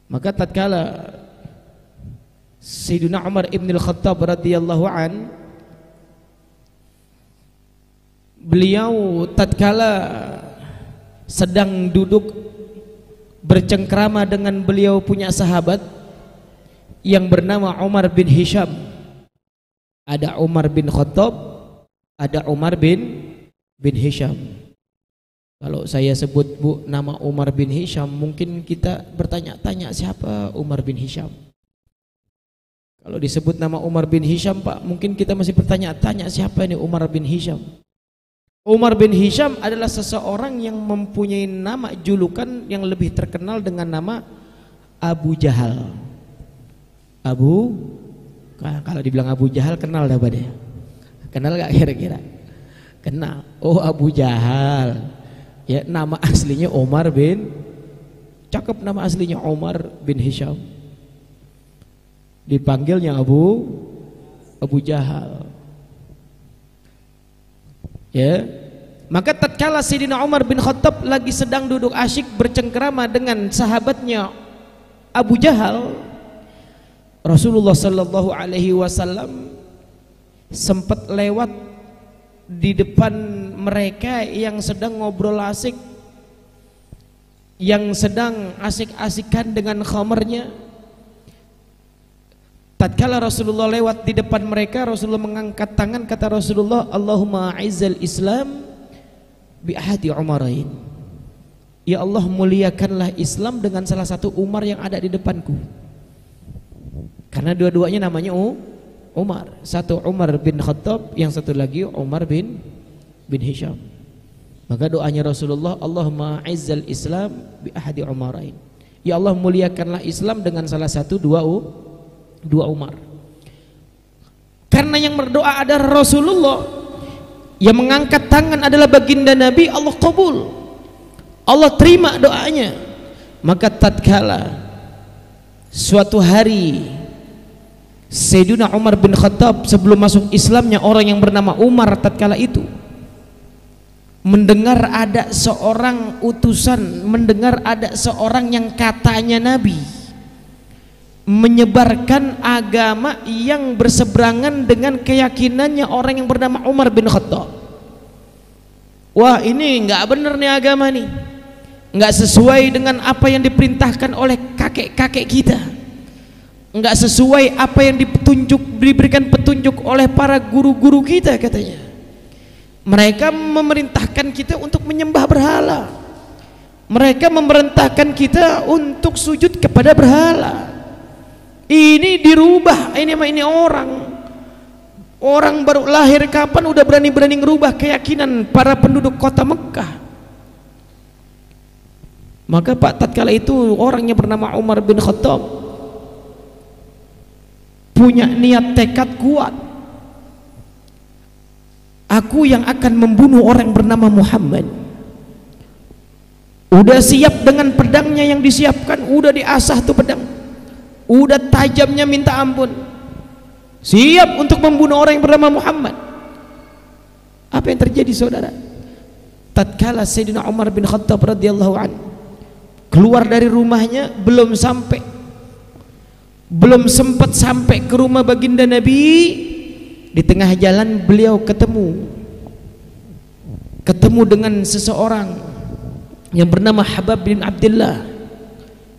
Maka tatkala Sayyidina Umar ibn al-Khattab radhiyallahu an, beliau tatkala sedang duduk bercengkrama dengan beliau punya sahabat yang bernama Umar bin Hisham. Ada Umar bin Khattab, ada Umar bin Hisham. Kalau saya sebut Bu nama Umar bin Hisham, mungkin kita bertanya-tanya siapa Umar bin Hisham. Kalau disebut nama Umar bin Hisham Pak, mungkin kita masih bertanya-tanya siapa ini Umar bin Hisham. Umar bin Hisham adalah seseorang yang mempunyai nama julukan yang lebih terkenal dengan nama Abu Jahal. Kalau dibilang Abu Jahal kenal dah pada? Kenal gak kira-kira? Kenal. Oh, Abu Jahal. Ya, nama aslinya Umar bin, cakep nama aslinya Umar bin Hisham. Dipanggilnya Abu Jahal. Ya. Maka tatkala Sayyidina Umar bin Khattab lagi sedang duduk asyik bercengkerama dengan sahabatnya Abu Jahal, Rasulullah sallallahu alaihi wasallam sempat lewat di depan mereka yang sedang ngobrol asik, yang sedang asik-asikan dengan khamarnya. Tatkala Rasulullah lewat di depan mereka, Rasulullah mengangkat tangan, kata Rasulullah, Allahumma a'izzal Islam bi ahadi Umarain. Ya Allah, muliakanlah Islam dengan salah satu Umar yang ada di depanku. Karena dua-duanya namanya Umar. Satu Umar bin Khattab, yang satu lagi Umar bin Hisham. Maka doanya Rasulullah, Allahumma a'izzal Islam bi ahadi Umarain. Ya Allah, muliakanlah Islam dengan salah satu dua Umar. Karena yang berdoa adalah Rasulullah, yang mengangkat tangan adalah baginda Nabi, Allah qabul, Allah terima doanya. Maka tatkala suatu hari Sayyidina Umar bin Khattab sebelum masuk Islamnya orang yang bernama Umar tatkala itu mendengar ada seorang utusan, mendengar ada seorang yang katanya Nabi menyebarkan agama yang berseberangan dengan keyakinannya orang yang bernama Umar bin Khattab. Wah, ini enggak benar nih agama nih, enggak sesuai dengan apa yang diperintahkan oleh kakek-kakek kita, enggak sesuai apa yang diberikan petunjuk oleh para guru-guru kita. Katanya mereka memerintahkan kita untuk menyembah berhala, mereka memerintahkan kita untuk sujud kepada berhala. Ini dirubah, ini orang baru lahir kapan udah berani-berani ngerubah keyakinan para penduduk kota Mekah. Maka Pak, tatkala itu orangnya bernama Umar bin Khattab punya niat tekad kuat. Aku yang akan membunuh orang bernama Muhammad. Udah siap dengan pedangnya yang disiapkan, udah diasah tuh pedang, udah tajamnya minta ampun, siap untuk membunuh orang yang bernama Muhammad. Apa yang terjadi saudara? Tatkala Sayyidina Umar bin Khattab radhiyallahu anhu keluar dari rumahnya, belum sempat sampai ke rumah baginda Nabi, di tengah jalan beliau ketemu dengan seseorang yang bernama Habab bin Abdullah.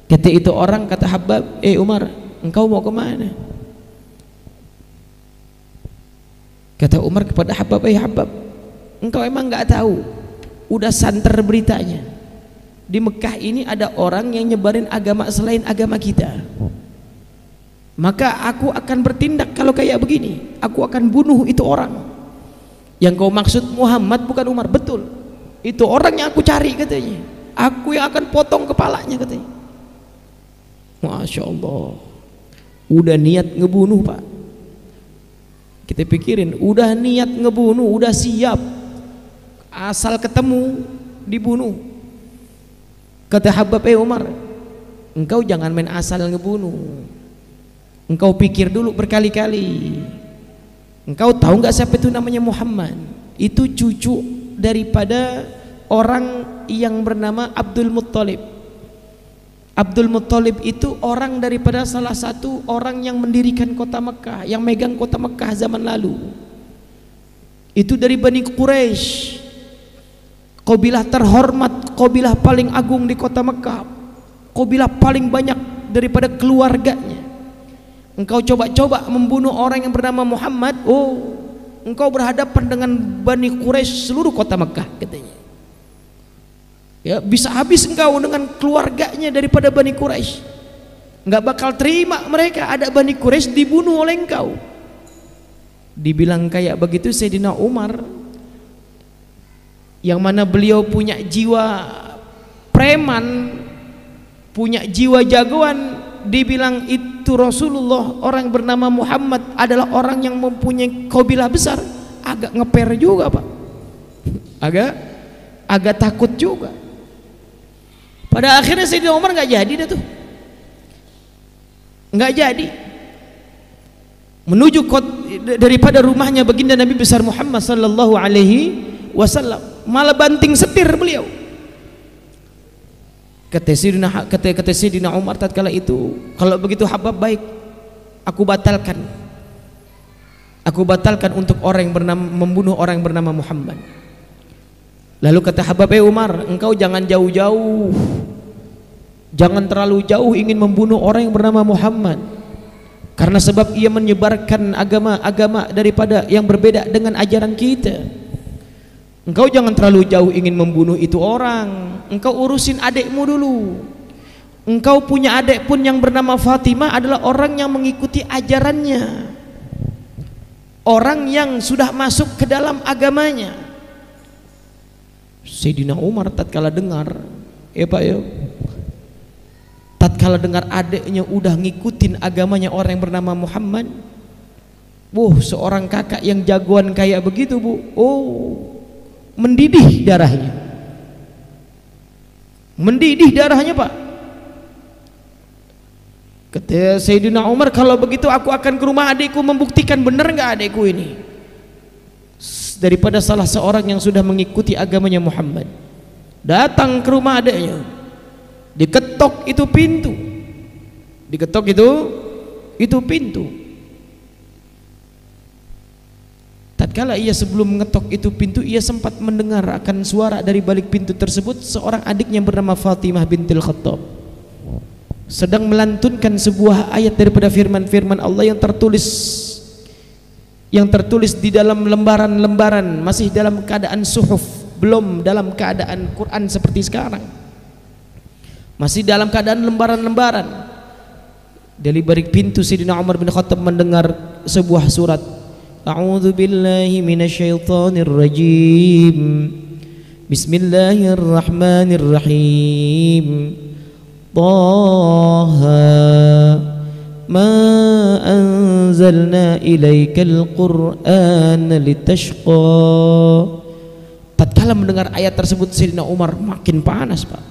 Kata itu orang, kata Habab, Umar, engkau mau kemana? Kata Umar kepada Habab, Habab, engkau emang nggak tahu, udah santer beritanya, di Mekah ini ada orang yang nyebarin agama selain agama kita. Maka aku akan bertindak kalau kayak begini, aku akan bunuh itu orang. Yang kau maksud Muhammad bukan Umar. Betul, itu orang yang aku cari katanya, aku yang akan potong kepalanya katanya. Masya Allah, udah niat ngebunuh Pak. Kita pikirin, udah niat ngebunuh, udah siap, asal ketemu dibunuh. Kata Habab, Umar, engkau jangan main asal ngebunuh, engkau pikir dulu berkali-kali. Engkau tahu nggak siapa itu namanya Muhammad? Itu cucu daripada orang yang bernama Abdul Muttalib. Abdul Muttalib itu orang daripada salah satu orang yang mendirikan kota Mekah, yang megang kota Mekah zaman lalu. Itu dari Bani Quraisy, kabilah terhormat, kabilah paling agung di kota Mekah, kabilah paling banyak daripada keluarganya. Engkau coba-coba membunuh orang yang bernama Muhammad, oh, engkau berhadapan dengan Bani Quraisy seluruh kota Mekah, katanya. Ya, bisa habis engkau dengan keluarganya daripada Bani Quraisy. Enggak bakal terima mereka ada Bani Quraisy dibunuh oleh engkau. Dibilang kayak begitu Sayyidina Umar, yang mana beliau punya jiwa preman, punya jiwa jagoan, dibilang itu Rasulullah, orang bernama Muhammad adalah orang yang mempunyai kabilah besar, agak ngeper juga, Pak. Agak takut juga. Pada akhirnya Sayyidina Umar nggak jadi dah tuh, nggak jadi menuju daripada rumahnya baginda Nabi besar Muhammad sallallahu alaihi wasallam, malah banting setir beliau. Kata Sayyidina Umar tatkala itu, kalau begitu Habab, baik, aku batalkan untuk orang yang membunuh orang yang bernama Muhammad. Lalu kata Habab, Umar, engkau jangan jauh-jauh, jangan terlalu jauh ingin membunuh orang yang bernama Muhammad, karena sebab ia menyebarkan agama-agama daripada yang berbeda dengan ajaran kita. Engkau jangan terlalu jauh ingin membunuh itu orang, engkau urusin adikmu dulu. Engkau punya adik pun yang bernama Fatimah, adalah orang yang mengikuti ajarannya, orang yang sudah masuk ke dalam agamanya. Sayyidina Umar tatkala dengar, Pak ya, tatkala dengar adiknya udah ngikutin agamanya orang yang bernama Muhammad, seorang kakak yang jagoan kayak begitu, Bu, mendidih darahnya, Pak. Kata Sayyidina Umar, kalau begitu aku akan ke rumah adikku membuktikan benar nggak adikku ini daripada salah seorang yang sudah mengikuti agamanya Muhammad. Datang ke rumah adiknya, diketok itu pintu, tatkala ia sebelum mengetok itu pintu, ia sempat mendengar akan suara dari balik pintu tersebut, seorang adiknya bernama Fatimah bintil Khattab sedang melantunkan sebuah ayat daripada firman-firman Allah yang tertulis di dalam lembaran-lembaran, masih dalam keadaan suhuf, belum dalam keadaan Quran seperti sekarang, masih dalam keadaan lembaran-lembaran. Dari balik pintu Sayyidina Umar bin Khattab mendengar sebuah surat, A'udzu billahi minasyaitonir rajim, Bismillahirrahmanirrahim, Taha ma anzalna ilaikal qur'ana litashqa. Tatkala mendengar ayat tersebut, Sayyidina Umar makin panas, Pak.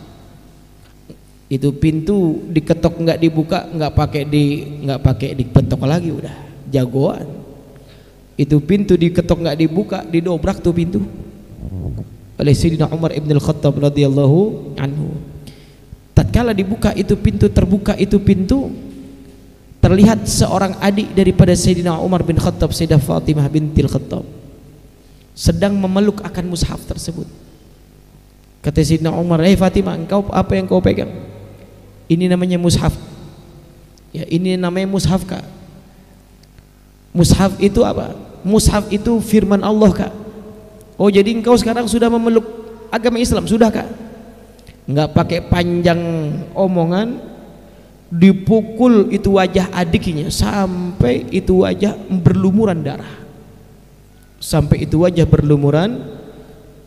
Itu pintu diketok nggak dibuka, nggak pakai diketok lagi, udah jagoan. Itu pintu diketok nggak dibuka, didobrak tuh pintu oleh Sayyidina Umar ibn al-Khattab radhiyallahu anhu. Tatkala dibuka itu pintu, terbuka itu pintu, terlihat seorang adik daripada Sayyidina Umar bin Khattab, Sayyidah Fatimah bintil Khattab, sedang memeluk akan mushaf tersebut. Kata Sayyidina Umar, Fatimah, engkau apa yang kau pegang? Ini namanya mushaf. Ya, ini namanya mushaf, Kak. Mushaf itu apa? Mushaf itu firman Allah, Kak. Oh, jadi engkau sekarang sudah memeluk agama Islam, sudah, Kak? Enggak pakai panjang omongan, dipukul itu wajah adiknya sampai itu wajah berlumuran darah,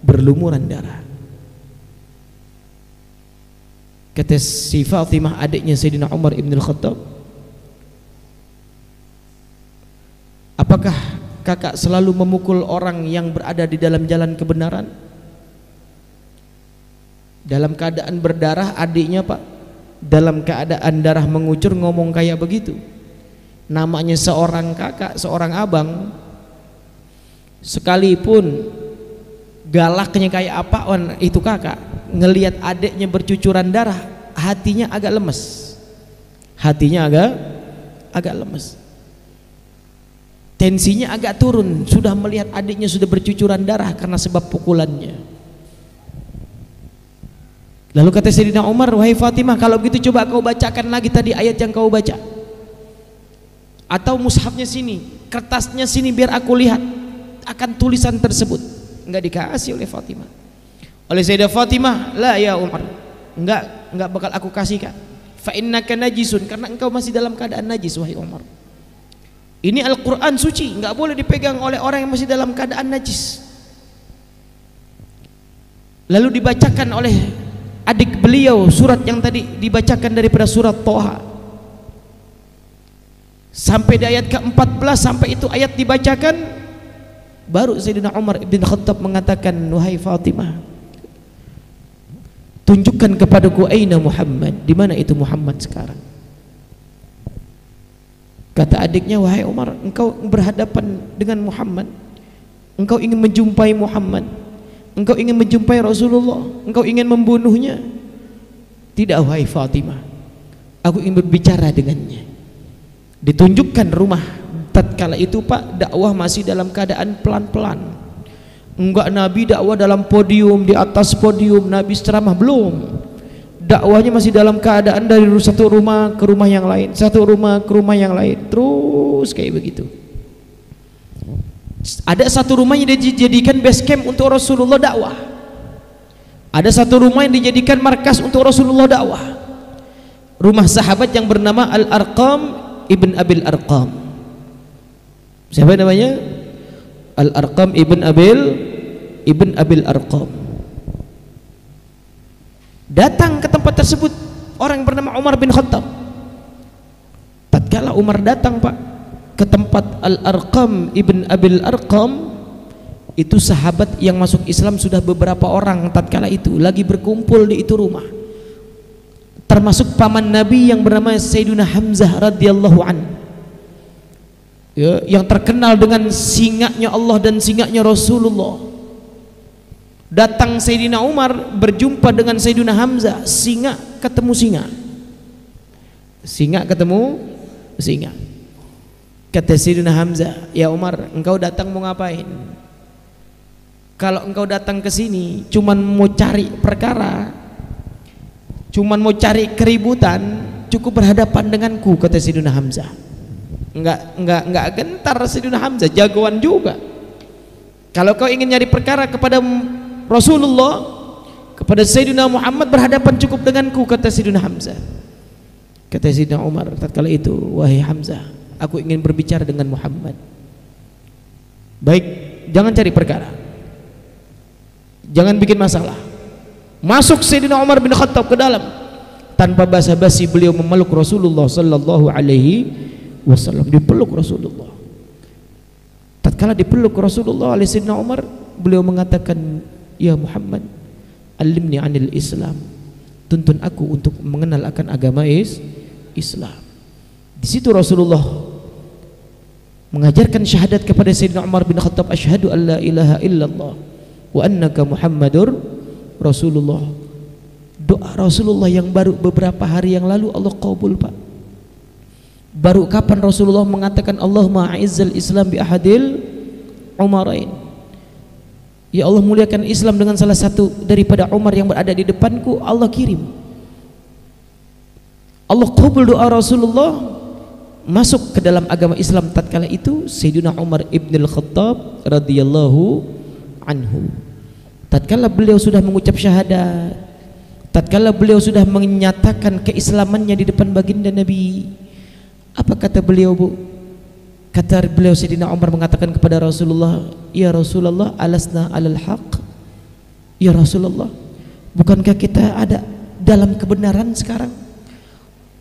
berlumuran darah. Kata si Fatimah, adiknya Sayyidina Umar ibn al-Khattab, apakah kakak selalu memukul orang yang berada di dalam jalan kebenaran? Dalam keadaan berdarah adiknya, Pak, dalam keadaan darah mengucur, ngomong kayak begitu. Namanya seorang kakak, seorang abang, sekalipun galaknya kayak apaan itu kakak, ngelihat adiknya bercucuran darah, hatinya agak lemes. Hatinya agak lemes. Tensinya agak turun, sudah melihat adiknya sudah bercucuran darah karena sebab pukulannya. Lalu kata Sayyidina Umar, wahai Fatimah, kalau begitu coba kau bacakan lagi tadi ayat yang kau baca. Atau mushafnya sini, kertasnya sini biar aku lihat akan tulisan tersebut. Enggak dikasih oleh Fatimah. Oleh Sayyidah Fatimah, la ya Umar, enggak bakal aku kasihkan. Fa innaka najisun, karena engkau masih dalam keadaan najis wahai Umar. Ini Al-Quran suci, enggak boleh dipegang oleh orang yang masih dalam keadaan najis. Lalu dibacakan oleh adik beliau surat yang tadi dibacakan daripada surat Thaha sampai di ayat ke-14, sampai itu ayat dibacakan, baru Sayyidina Umar ibn Khattab mengatakan, wahai Fatimah, tunjukkan kepadaku aina Muhammad, di mana itu Muhammad sekarang. Kata adiknya, wahai Umar, engkau berhadapan dengan Muhammad, engkau ingin menjumpai Muhammad, engkau ingin menjumpai Rasulullah, engkau ingin membunuhnya. Tidak wahai Fatimah, aku ingin berbicara dengannya. Ditunjukkan rumah. Tatkala itu Pak, dakwah masih dalam keadaan pelan-pelan. Enggak Nabi dakwah dalam podium, di atas podium Nabi ceramah, belum. Dakwahnya masih dalam keadaan dari satu rumah ke rumah yang lain, satu rumah ke rumah yang lain, terus kayak begitu. Ada satu rumah yang dijadikan base camp untuk Rasulullah dakwah. Ada satu rumah yang dijadikan markas untuk Rasulullah dakwah. Rumah sahabat yang bernama Al-Arqam ibn Abil Arqam. Siapa namanya? Al-Arqam ibn Abil Arqam. Datang ke tempat tersebut orang yang bernama Umar bin Khattab. Tatkala Umar datang Pak ke tempat Al-Arqam ibn Abil Arqam, itu sahabat yang masuk Islam sudah beberapa orang tatkala itu lagi berkumpul di itu rumah, termasuk paman Nabi yang bernama Sayyidina Hamzah radhiyallahu an, ya, yang terkenal dengan singanya Allah dan singanya Rasulullah. Datang Sayyidina Umar berjumpa dengan Sayyidina Hamzah, singa ketemu singa, singa ketemu singa. Kata Sayyidina Hamzah, ya Umar, engkau datang mau ngapain? Kalau engkau datang ke sini cuman mau cari perkara, cuman mau cari keributan, cukup berhadapan denganku, kata Sayyidina Hamzah. Enggak gentar Sayyidina Hamzah, jagoan juga. Kalau kau ingin nyari perkara kepada Rasulullah, kepada Sayyidina Muhammad, berhadapan cukup denganku, kata Sayyidina Hamzah. Kata Sayyidina Umar tatkala itu, wahai Hamzah, aku ingin berbicara dengan Muhammad. Baik, jangan cari perkara, jangan bikin masalah. Masuk Sayyidina Umar bin Khattab ke dalam, tanpa basa-basi beliau memeluk Rasulullah sallallahu alaihi wasallam. Dipeluk Rasulullah. Tatkala dipeluk Rasulullah oleh Sayyidina Umar, beliau mengatakan, ya Muhammad, alimni anil Islam, tuntun aku untuk mengenal akan agama Islam. Di situ Rasulullah mengajarkan syahadat kepada Sayyidina Umar bin Khattab, asyhadu an la ilaha illallah wa annaka Muhammadur Rasulullah. Doa Rasulullah yang baru beberapa hari yang lalu Allah qabul Pak. Baru kapan Rasulullah mengatakan Allahumma a'izzal Islam bi ahadil umarain, ya Allah muliakan Islam dengan salah satu daripada Umar yang berada di depanku, Allah kirim. Allah qabul doa Rasulullah, masuk ke dalam agama Islam tatkala itu Sayyidina Umar ibn al-Khattab radhiyallahu anhu. Tatkala beliau sudah mengucap syahadat, tatkala beliau sudah menyatakan keislamannya di depan baginda Nabi, apa kata beliau Bu? Kata beliau, Sayyidina Umar mengatakan kepada Rasulullah, ya Rasulullah, alasna alal haq? Ya Rasulullah, bukankah kita ada dalam kebenaran sekarang?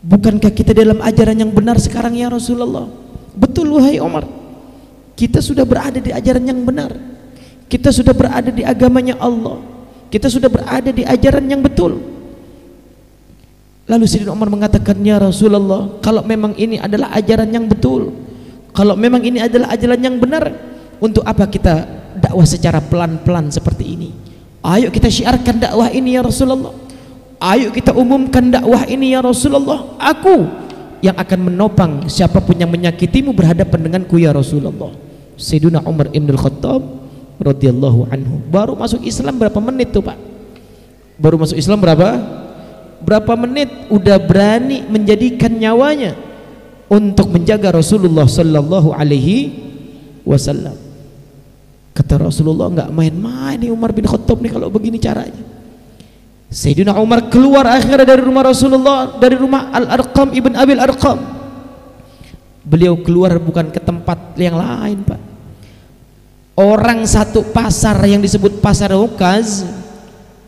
Bukankah kita dalam ajaran yang benar sekarang ya Rasulullah? Betul wahai Umar, kita sudah berada di ajaran yang benar, kita sudah berada di agamanya Allah, kita sudah berada di ajaran yang betul. Lalu Sayyidina Umar mengatakan, ya Rasulullah, kalau memang ini adalah ajaran yang betul, kalau memang ini adalah ajaran yang benar, untuk apa kita dakwah secara pelan-pelan seperti ini? Ayo kita syiarkan dakwah ini ya Rasulullah. Ayo kita umumkan dakwah ini ya Rasulullah. Aku yang akan menopang siapapun yang menyakitimu berhadapan denganku ya Rasulullah. Sayyidina Umar ibn al-Khattab radhiyallahu anhu baru masuk Islam berapa menit tuh Pak? Baru masuk Islam berapa menit udah berani menjadikan nyawanya untuk menjaga Rasulullah sallallahu alaihi wasallam. Kata Rasulullah, enggak main-main nih Umar bin Khattab nih kalau begini caranya. Sayyidina Umar keluar akhirnya dari rumah Rasulullah, dari rumah Al-Arqam ibn Abil Arqam. Beliau keluar bukan ke tempat yang lain Pak. Orang satu pasar yang disebut Pasar Ukaz,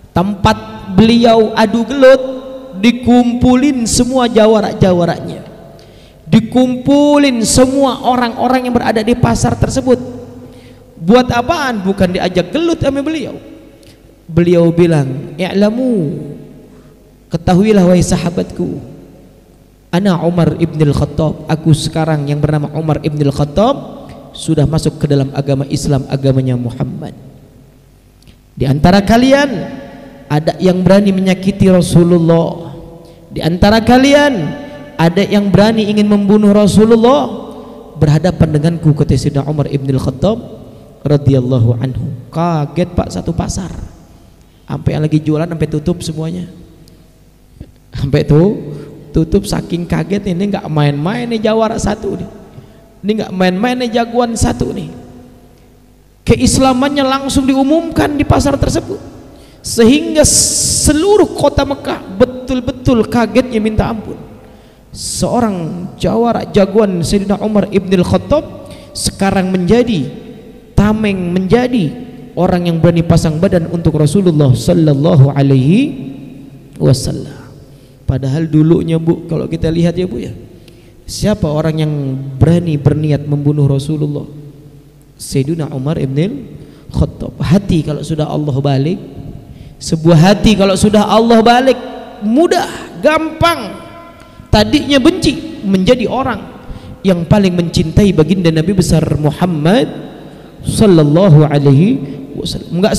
tempat beliau adu gelut, dikumpulin semua jawara-jawaranya, dikumpulin semua orang-orang yang berada di pasar tersebut. Buat apaan? Bukan diajak gelut sama beliau. Beliau bilang, "I'lamu, ketahuilah wahai sahabatku, ana Umar ibn al-Khattab, aku sekarang yang bernama Umar ibn al-Khattab sudah masuk ke dalam agama Islam, agamanya Muhammad. Di antara kalian ada yang berani menyakiti Rasulullah, di antara kalian ada yang berani ingin membunuh Rasulullah, berhadapan denganku," kata Sayyidina Umar ibn al-Khattab radhiyallahu anhu. Kaget Pak, satu pasar sampai yang lagi jualan sampai tutup semuanya, sampai tutup saking kaget. Ini nggak main-main nih jawara satu nih, ini nggak main-main nih jagoan satu nih. Keislamannya langsung diumumkan di pasar tersebut sehingga seluruh kota Mekah betul-betul kagetnya minta ampun. Seorang jawara jagoan Sayyidina Umar ibn al-Khattab sekarang menjadi tameng, menjadi orang yang berani pasang badan untuk Rasulullah sallallahu alaihi wasallam. Padahal dulunya Bu, kalau kita lihat ya Bu ya, siapa orang yang berani berniat membunuh Rasulullah? Sayyidina Umar ibn Khattab. Hati kalau sudah Allah balik, sebuah hati kalau sudah Allah balik, mudah, gampang. Tadinya benci menjadi orang yang paling mencintai baginda Nabi besar Muhammad sallallahu alaihi wasallam. Enggak